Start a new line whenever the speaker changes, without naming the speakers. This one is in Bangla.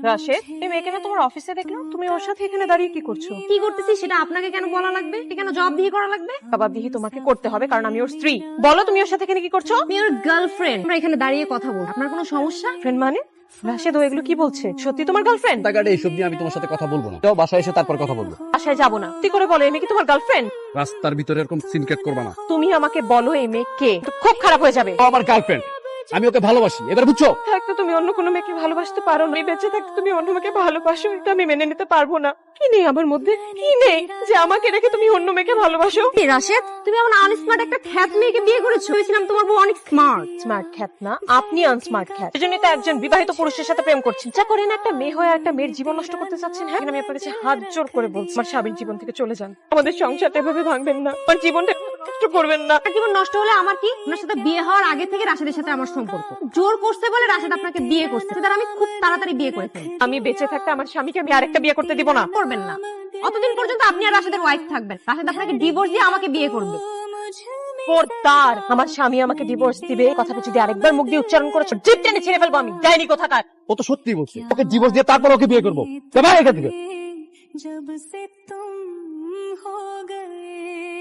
রাশেদ, এই মেয়েকে না তোমার অফিসে দেখলাম, তুমি ওর সাথে এখানে দাঁড়িয়ে কি করছো?
কি করতেছি সেটা আপনাকে কেন বলা লাগবে? কেন জবাবদিহি করা লাগবে?
জবাবদিহি তোমাকে করতে হবে, কারণ আমি ওর স্ত্রী। বলো তুমি ওর সাথে এখানে কি করছো?
আমি ওর গার্লফ্রেন্ড। আমরা এখানে দাঁড়িয়ে কথা বল, আপনার কোনো সমস্যা?
ফ্রেন্ড মানে? রাশেদ, ও এগুলো কি বলছে? সত্যি তোমার গার্লফ্রেন্ড?
রাস্তাঘাটে এইসব নিয়ে আমি তোমার সাথে কথা বলবো না। যাও বাসায় এসে তারপর কথা বলবো।
বাসায় যাবো না। তুই করে বলো এই মেয়ে কি তোমার গার্লফ্রেন্ড?
রাস্তার ভিতরে এরকম সিনকেট করবা না।
তুমি আমাকে বলো এই মেয়ে কে? তো খুব খারাপ হয়ে যাবে।
ও আমার গার্লফ্রেন্ড, আমি ওকে ভালোবাসি, এবার বুঝছো?
থাকতে তুমি অন্য কোনো মেয়েকে ভালোবাসতে পারো না, বেঁচে থাকতে তুমি অন্য মেয়েকে ভালোবাসো, এটা আমি মেনে নিতে পারবো না। কি নেই আমার মধ্যে, কি নেই যে আমাকে রেখে তুমি অন্য মেয়েকে ভালোবাসো?
এই রাশেদ, তুমি এমন আনস্মার্ট একটা খ্যাত মেয়েকে বিয়ে করেছো। ভেবেছিলাম তোমার বউ অনেক স্মার্ট।
স্মার্ট খ্যাত না, আপনি আনস্মার্ট খ্যাত। এজন্যই তো একজন বিবাহিত পুরুষের সাথে প্রেম করছেন। যা করেন একটা মেয়ে হয়ে একটা মেয়ের জীবন নষ্ট করতে চাচ্ছেন। হ্যাঁ, আমি আপনার কাছে হাত জোর করে বলছি, আমার স্বামীর জীবন থেকে চলে যান। আমাদের সংসারটা এভাবে ভাঙবেন না, আমার জীবনটা নষ্ট করবেন না।
আপনার জীবন নষ্ট হলে আমার কি? আপনার সাথে বিয়ে হওয়ার আগে থেকে রাশেদের সাথে আমার সম্পর্ক। জোর করছে বলে রাশেদ আপনাকে বিয়ে করছে, সেটা আমি খুব তাড়াতাড়ি বিয়ে করে ফেলি।
আমি বেঁচে থাকতে আমার স্বামীকে আমি আরেকটা বিয়ে করতে দিব না।
করবেন না, অতদিন পর্যন্ত আপনি আর রাশেদের ওয়াইফ থাকবেন। রাশেদ আপনাকে ডিভোর্স দিয়ে আমাকে বিয়ে করবে।
খবরদার, আমার স্বামী আমাকে ডিভোর্স দিবে কথাটা যদি আরেকবার মুখ দিয়ে উচ্চারণ করেছো, জিভ টেনে ছেড়ে ফেলবো আমি। ডাইনি কোথাকার।
ও তো সত্যি বলছে, ওকে ডিভোর্স দিয়ে তারপর ওকে বিয়ে করবো। যা ভাই এখান থেকে।
जब से तुम हो गए